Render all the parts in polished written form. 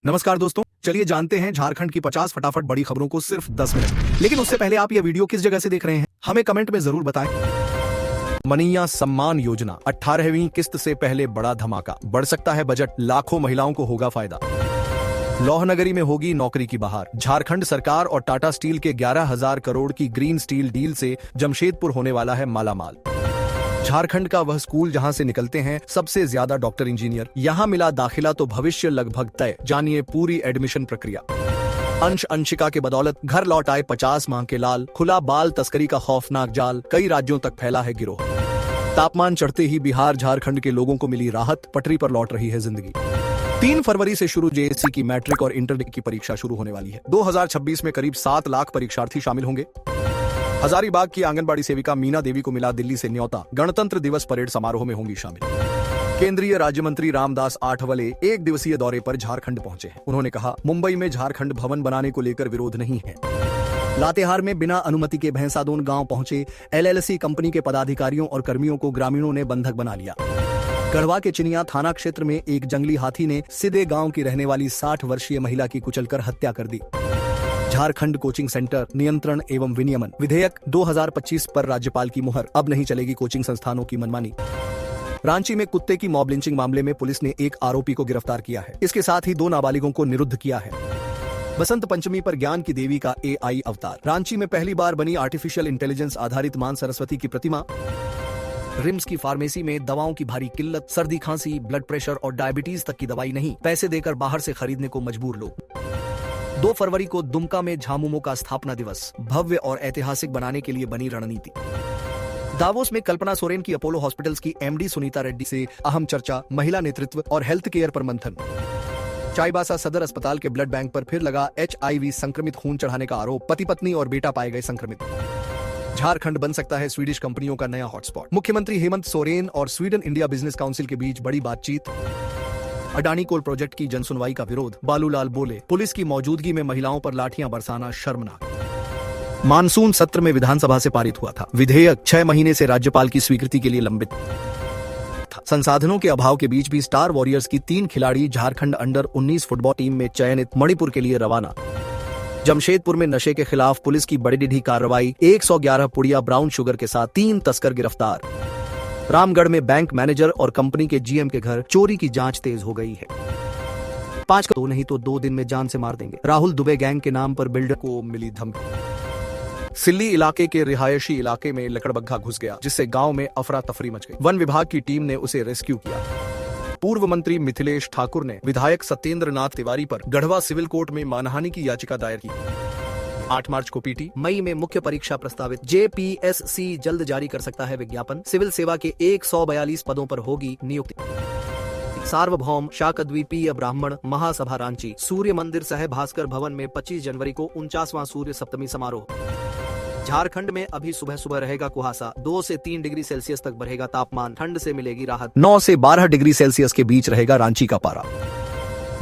नमस्कार दोस्तों, चलिए जानते हैं झारखंड की 50 फटाफट बड़ी खबरों को सिर्फ 10 मिनट। लेकिन उससे पहले आप यह वीडियो किस जगह से देख रहे हैं हमें कमेंट में जरूर बताएं। मनीया सम्मान योजना 18वीं किस्त से पहले बड़ा धमाका, बढ़ सकता है बजट, लाखों महिलाओं को होगा फायदा। लौहनगरी में होगी नौकरी की बहार, झारखंड सरकार और टाटा स्टील के 11,000 करोड़ की ग्रीन स्टील डील से जमशेदपुर होने वाला है मालामाल। झारखंड का वह स्कूल जहां से निकलते हैं सबसे ज्यादा डॉक्टर इंजीनियर, यहां मिला दाखिला तो भविष्य लगभग तय। जानिए पूरी एडमिशन प्रक्रिया। अंशिका के बदौलत घर लौट आए 50 माह के लाल, खुला बाल तस्करी का खौफनाक जाल, कई राज्यों तक फैला है गिरोह। तापमान चढ़ते ही बिहार झारखंड के लोगों को मिली राहत, पटरी पर लौट रही है जिंदगी। 3 फरवरी से शुरू जेएससी की मैट्रिक और इंटर की परीक्षा शुरू होने वाली है। 2026 में करीब 7 लाख परीक्षार्थी शामिल होंगे। हजारीबाग की आंगनबाड़ी सेविका मीना देवी को मिला दिल्ली से न्योता, गणतंत्र दिवस परेड समारोह में होंगी शामिल। केंद्रीय राज्य मंत्री रामदास आठवले 1 दिवसीय दौरे पर झारखंड पहुंचे हैं। उन्होंने कहा, मुंबई में झारखंड भवन बनाने को लेकर विरोध नहीं है। लातेहार में बिना अनुमति के भैंसादोन गांव पहुंचे एलएलसी कंपनी के पदाधिकारियों और कर्मियों को ग्रामीणों ने बंधक बना लिया। गढ़वा के चिनिया थाना क्षेत्र में एक जंगली हाथी ने सिदे गांव की रहने वाली 60 वर्षीय महिला की कुचलकर हत्या कर दी। झारखंड कोचिंग सेंटर नियंत्रण एवं विनियमन विधेयक 2025 पर राज्यपाल की मुहर, अब नहीं चलेगी कोचिंग संस्थानों की मनमानी। रांची में कुत्ते की मॉब लिंचिंग मामले में पुलिस ने एक आरोपी को गिरफ्तार किया है। इसके साथ ही 2 नाबालिगों को निरुद्ध किया है। बसंत पंचमी पर ज्ञान की देवी का एआई अवतार, रांची में पहली बार बनी आर्टिफिशियल इंटेलिजेंस आधारित मां सरस्वती की प्रतिमा। रिम्स की फार्मेसी में दवाओं की भारी किल्लत, सर्दी खांसी ब्लड प्रेशर और डायबिटीज तक की दवाई नहीं, पैसे देकर बाहर से खरीदने को मजबूर लोग। 2 फरवरी को दुमका में झामुमो का स्थापना दिवस, भव्य और ऐतिहासिक बनाने के लिए बनी रणनीति। दावोस में कल्पना सोरेन की अपोलो हॉस्पिटल्स की एमडी सुनीता रेड्डी से अहम चर्चा, महिला नेतृत्व और हेल्थ केयर पर मंथन। चाईबासा सदर अस्पताल के ब्लड बैंक पर फिर लगा HIV संक्रमित खून चढ़ाने का आरोप, पति पत्नी और बेटा पाए गए संक्रमित। झारखंड बन सकता है स्वीडिश कंपनियों का नया हॉटस्पॉट, मुख्यमंत्री हेमंत सोरेन और स्वीडन इंडिया बिजनेस काउंसिल के बीच बड़ी बातचीत। अडानी कोल प्रोजेक्ट की जनसुनवाई का विरोध, बालूलाल बोले, पुलिस की मौजूदगी में महिलाओं पर लाठियां बरसाना शर्मनाक। मानसून सत्र में विधानसभा से पारित हुआ था विधेयक, 6 महीने से राज्यपाल की स्वीकृति के लिए लंबित था। संसाधनों के अभाव के बीच भी स्टार वॉरियर्स की 3 खिलाड़ी झारखंड अंडर 19 फुटबॉल टीम में चयनित, मणिपुर के लिए रवाना। जमशेदपुर में नशे के खिलाफ पुलिस की बड़ी ढीढ़ी कार्रवाई, 111 पुड़िया ब्राउन शुगर के साथ 3 तस्कर गिरफ्तार। रामगढ़ में बैंक मैनेजर और कंपनी के जीएम के घर चोरी की जांच तेज हो गई है। 5 का तो नहीं तो 2 दिन में जान से मार देंगे, राहुल दुबे गैंग के नाम पर बिल्डर को मिली धमकी। सिल्ली इलाके के रिहायशी इलाके में लकड़बग्घा घुस गया, जिससे गांव में अफरा तफरी मच गई। वन विभाग की टीम ने उसे रेस्क्यू किया। पूर्व मंत्री मिथिलेश ठाकुर ने विधायक सत्येंद्र नाथ तिवारी पर गढ़वा सिविल कोर्ट में मानहानि की याचिका दायर की। 8 मार्च को पीटी, मई में मुख्य परीक्षा प्रस्तावित, जेपीएससी जल्द जारी कर सकता है विज्ञापन। सिविल सेवा के 142 पदों पर होगी नियुक्ति। सार्वभौम शाकद्वीपीय ब्राह्मण महासभा रांची, सूर्य मंदिर सह भास्कर भवन में 25 जनवरी को 49वां सूर्य सप्तमी समारोह। झारखंड में अभी सुबह सुबह रहेगा कुहासा, 2 से 3 डिग्री सेल्सियस तक बढ़ेगा तापमान, ठंड से मिलेगी राहत। 9 से 12 डिग्री सेल्सियस के बीच रहेगा रांची का पारा।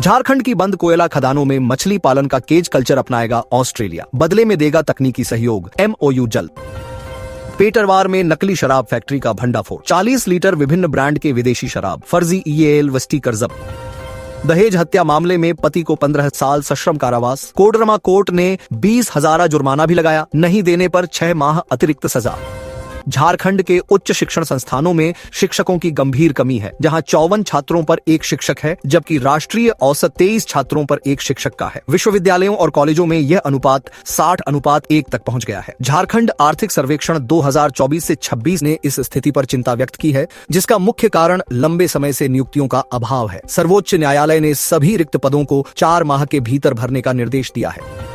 झारखंड की बंद कोयला खदानों में मछली पालन का केज कल्चर अपनाएगा ऑस्ट्रेलिया, बदले में देगा तकनीकी सहयोग, MOU जल्द। पेटरवार में नकली शराब फैक्ट्री का भंडाफोड़, 40 लीटर विभिन्न ब्रांड के विदेशी शराब, फर्जी EAL व स्टिकर जब्त। दहेज हत्या मामले में पति को 15 साल सश्रम कारावास, कोडरमा कोर्ट ने 20,000 जुर्माना भी लगाया, नहीं देने पर 6 माह अतिरिक्त सजा। झारखंड के उच्च शिक्षण संस्थानों में शिक्षकों की गंभीर कमी है, जहां 54 छात्रों पर 1 शिक्षक है, जबकि राष्ट्रीय औसत 23 छात्रों पर 1 शिक्षक का है। विश्वविद्यालयों और कॉलेजों में यह अनुपात 60:1 तक पहुंच गया है। झारखंड आर्थिक सर्वेक्षण 2024 से 26 ने इस स्थिति पर चिंता व्यक्त की है, जिसका मुख्य कारण लंबे समय से नियुक्तियों का अभाव है। सर्वोच्च न्यायालय ने सभी रिक्त पदों को 4 माह के भीतर भरने का निर्देश दिया है।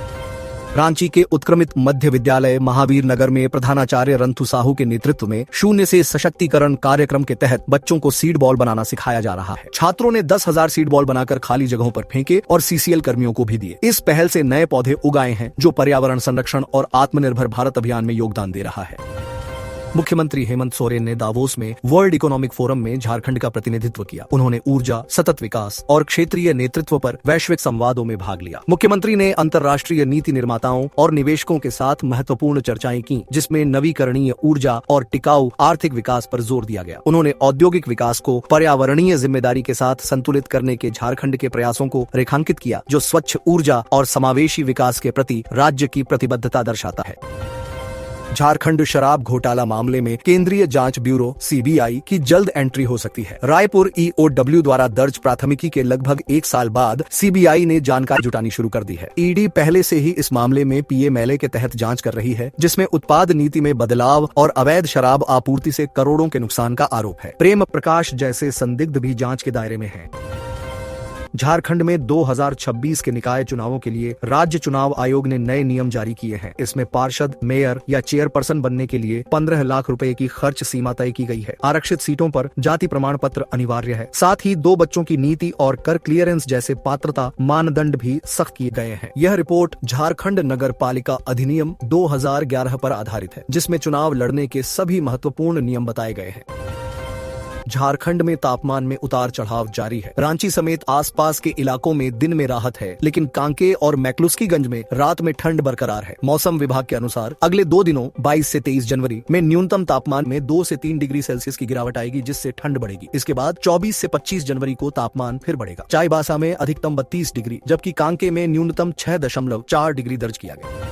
रांची के उत्क्रमित मध्य विद्यालय महावीर नगर में प्रधानाचार्य रंथु साहू के नेतृत्व में 0 से सशक्तिकरण कार्यक्रम के तहत बच्चों को सीड बॉल बनाना सिखाया जा रहा है। छात्रों ने 10,000 सीड बॉल बनाकर खाली जगहों पर फेंके और CCL कर्मियों को भी दिए। इस पहल से नए पौधे उगाए हैं, जो पर्यावरण संरक्षण और आत्मनिर्भर भारत अभियान में योगदान दे रहा है। मुख्यमंत्री हेमंत सोरेन ने दावोस में वर्ल्ड इकोनॉमिक फोरम में झारखंड का प्रतिनिधित्व किया। उन्होंने ऊर्जा, सतत विकास और क्षेत्रीय नेतृत्व पर वैश्विक संवादों में भाग लिया। मुख्यमंत्री ने अंतर्राष्ट्रीय नीति निर्माताओं और निवेशकों के साथ महत्वपूर्ण चर्चाएं की, जिसमें नवीकरणीय ऊर्जा और टिकाऊ आर्थिक विकास पर जोर दिया गया। उन्होंने औद्योगिक विकास को पर्यावरणीय जिम्मेदारी के साथ संतुलित करने के झारखंड के प्रयासों को रेखांकित किया, जो स्वच्छ ऊर्जा और समावेशी विकास के प्रति राज्य की प्रतिबद्धता दर्शाता है। झारखंड शराब घोटाला मामले में केंद्रीय जांच ब्यूरो (सीबीआई) की जल्द एंट्री हो सकती है। रायपुर ईओडब्ल्यू द्वारा दर्ज प्राथमिकी के लगभग 1 साल बाद सीबीआई ने जानकारी जुटानी शुरू कर दी है। ईडी पहले से ही इस मामले में पीएमएलए के तहत जांच कर रही है, जिसमें उत्पाद नीति में बदलाव और अवैध शराब आपूर्ति से करोड़ों के नुकसान का आरोप है। प्रेम प्रकाश जैसे संदिग्ध भी जांच के दायरे में हैं। झारखंड में 2026 के निकाय चुनावों के लिए राज्य चुनाव आयोग ने नए नियम जारी किए हैं। इसमें पार्षद, मेयर या चेयरपर्सन बनने के लिए 15 लाख रुपए की खर्च सीमा तय की गई है। आरक्षित सीटों पर जाति प्रमाण पत्र अनिवार्य है। साथ ही 2 बच्चों की नीति और कर क्लियरेंस जैसे पात्रता मानदंड भी सख्त किए गए हैं। यह रिपोर्ट झारखंड नगर पालिका अधिनियम 2011 पर आधारित है, जिसमें चुनाव लड़ने के सभी महत्वपूर्ण नियम बताए गए हैं। झारखंड में तापमान में उतार चढ़ाव जारी है। रांची समेत आसपास के इलाकों में दिन में राहत है, लेकिन कांके और मैक्लुस्कीगंज में रात में ठंड बरकरार है। मौसम विभाग के अनुसार अगले 2 दिनों 22 से 23 जनवरी में न्यूनतम तापमान में 2 से 3 डिग्री सेल्सियस की गिरावट आएगी, जिससे ठंड बढ़ेगी। इसके बाद 24 से 25 जनवरी को तापमान फिर बढ़ेगा। चाईबासा में अधिकतम 32 डिग्री जबकि कांके में न्यूनतम 6.4 डिग्री दर्ज किया गया।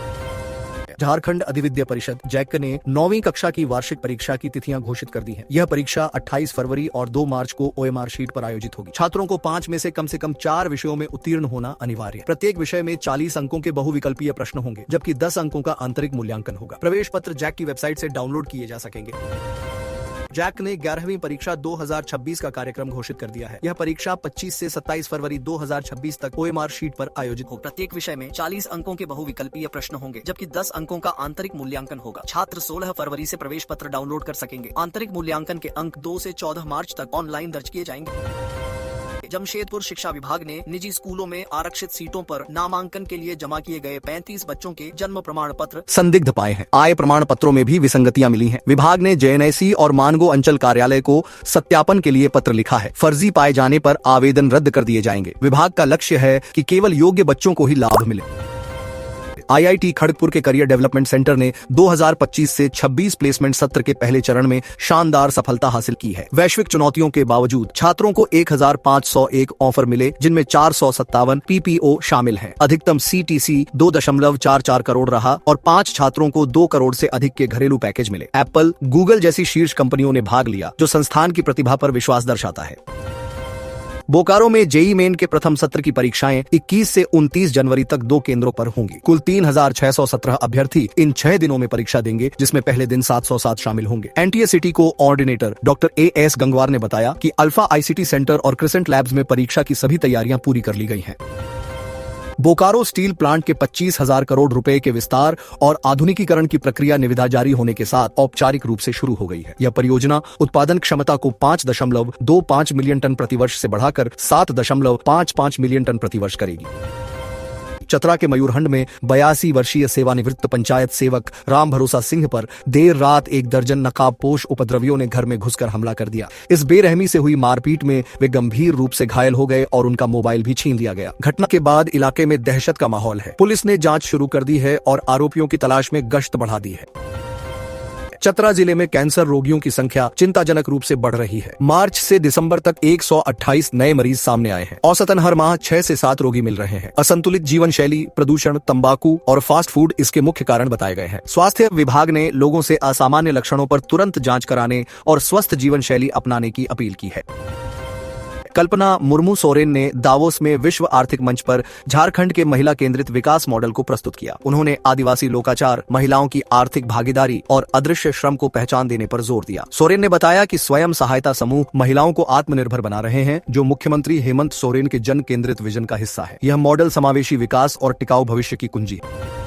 झारखंड अधिविद्य परिषद (जैक) ने 9वीं कक्षा की वार्षिक परीक्षा की तिथियां घोषित कर दी हैं। यह परीक्षा 28 फरवरी और 2 मार्च को ओएमआर शीट पर आयोजित होगी। छात्रों को 5 में से कम 4 विषयों में उत्तीर्ण होना अनिवार्य है। प्रत्येक विषय में 40 अंकों के बहुविकल्पीय प्रश्न होंगे, जबकि 10 अंकों का आंतरिक मूल्यांकन होगा। प्रवेश पत्र जैक की वेबसाइट से डाउनलोड किए जा सकेंगे। जैक ने 11वीं परीक्षा 2026 का कार्यक्रम घोषित कर दिया है। यह परीक्षा 25 से 27 फरवरी 2026 तक ओएमआर शीट पर आयोजित होगी। प्रत्येक विषय में 40 अंकों के बहुविकल्पीय प्रश्न होंगे, जबकि 10 अंकों का आंतरिक मूल्यांकन होगा। छात्र 16 फरवरी से प्रवेश पत्र डाउनलोड कर सकेंगे। आंतरिक मूल्यांकन के अंक 2 से 14 मार्च तक ऑनलाइन दर्ज किए जाएंगे। जमशेदपुर शिक्षा विभाग ने निजी स्कूलों में आरक्षित सीटों पर नामांकन के लिए जमा किए गए 35 बच्चों के जन्म प्रमाण पत्र संदिग्ध पाए हैं। आय प्रमाण पत्रों में भी विसंगतियां मिली हैं। विभाग ने जेएनआईसी और मानगो अंचल कार्यालय को सत्यापन के लिए पत्र लिखा है। फर्जी पाए जाने पर आवेदन रद्द कर दिए जाएंगे। विभाग का लक्ष्य है कि केवल योग्य बच्चों को ही लाभ मिले। आईआईटी खड़गपुर के करियर डेवलपमेंट सेंटर ने 2025 से 26 प्लेसमेंट सत्र के पहले चरण में शानदार सफलता हासिल की है। वैश्विक चुनौतियों के बावजूद छात्रों को 1501 ऑफर मिले, जिनमें 457 पीपीओ शामिल हैं। अधिकतम सीटीसी 2.44 करोड़ रहा और 5 छात्रों को 2 करोड़ से अधिक के घरेलू पैकेज मिले। एप्पल, गूगल जैसी शीर्ष कंपनियों ने भाग लिया, जो संस्थान की प्रतिभा पर विश्वास दर्शाता है। बोकारो में जेईई मेन के प्रथम सत्र की परीक्षाएं 21 से 29 जनवरी तक 2 केंद्रों पर होंगी। कुल 3617 अभ्यर्थी इन 6 दिनों में परीक्षा देंगे, जिसमें पहले दिन 707 शामिल होंगे। एनटीए सिटी को ऑर्डिनेटर डॉक्टर एएस गंगवार ने बताया कि अल्फा आईसीटी सेंटर और क्रिसेंट लैब्स में परीक्षा की सभी तैयारियां पूरी कर ली गई हैं। बोकारो स्टील प्लांट के 25,000 करोड़ रुपए के विस्तार और आधुनिकीकरण की प्रक्रिया निविदा जारी होने के साथ औपचारिक रूप से शुरू हो गई है। यह परियोजना उत्पादन क्षमता को 5.25 मिलियन टन प्रतिवर्ष से बढ़ाकर 7.55 मिलियन टन प्रतिवर्ष करेगी। चतरा के मयूरहंड में 82 वर्षीय सेवानिवृत्त पंचायत सेवक राम भरोसा सिंह पर देर रात 1 दर्जन नकाबपोश उपद्रवियों ने घर में घुसकर हमला कर दिया। इस बेरहमी से हुई मारपीट में वे गंभीर रूप से घायल हो गए और उनका मोबाइल भी छीन लिया गया। घटना के बाद इलाके में दहशत का माहौल है। पुलिस ने जांच शुरू कर दी है और आरोपियों की तलाश में गश्त बढ़ा दी है। चतरा जिले में कैंसर रोगियों की संख्या चिंताजनक रूप से बढ़ रही है। मार्च से दिसंबर तक 128 नए मरीज सामने आए हैं। औसतन हर माह 6 से 7 रोगी मिल रहे हैं। असंतुलित जीवन शैली, प्रदूषण, तंबाकू और फास्ट फूड इसके मुख्य कारण बताए गए हैं। स्वास्थ्य विभाग ने लोगों से असामान्य लक्षणों पर तुरंत जांच कराने और स्वस्थ जीवन शैली अपनाने की अपील की है। कल्पना मुर्मू सोरेन ने दावोस में विश्व आर्थिक मंच पर झारखंड के महिला केंद्रित विकास मॉडल को प्रस्तुत किया। उन्होंने आदिवासी लोकाचार, महिलाओं की आर्थिक भागीदारी और अदृश्य श्रम को पहचान देने पर जोर दिया। सोरेन ने बताया कि स्वयं सहायता समूह महिलाओं को आत्मनिर्भर बना रहे हैं, जो मुख्यमंत्री हेमंत सोरेन के जन केंद्रित विजन का हिस्सा है। यह मॉडल समावेशी विकास और टिकाऊ भविष्य की कुंजी है।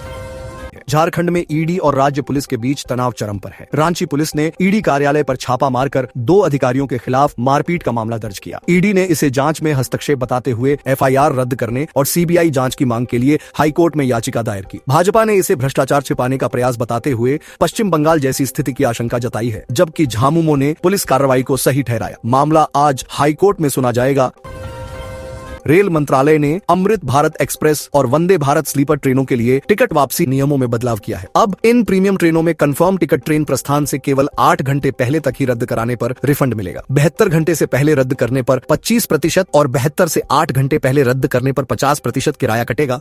है। झारखंड में ईडी और राज्य पुलिस के बीच तनाव चरम पर है। रांची पुलिस ने ईडी कार्यालय पर छापा मारकर 2 अधिकारियों के खिलाफ मारपीट का मामला दर्ज किया। ईडी ने इसे जांच में हस्तक्षेप बताते हुए एफआईआर रद्द करने और सीबीआई जांच की मांग के लिए हाईकोर्ट में याचिका दायर की। भाजपा ने इसे भ्रष्टाचार छिपाने का प्रयास बताते हुए पश्चिम बंगाल जैसी स्थिति की आशंका जताई है, जबकि झामुमो ने पुलिस कार्रवाई को सही ठहराया। मामला आज हाईकोर्ट में सुना जाएगा। रेल मंत्रालय ने अमृत भारत एक्सप्रेस और वंदे भारत स्लीपर ट्रेनों के लिए टिकट वापसी नियमों में बदलाव किया है। अब इन प्रीमियम ट्रेनों में कंफर्म टिकट ट्रेन प्रस्थान से केवल 8 घंटे पहले तक ही रद्द कराने पर रिफंड मिलेगा। 72 घंटे से पहले रद्द करने पर 25% और 72 से 8 घंटे पहले रद्द करने पर 50% किराया कटेगा।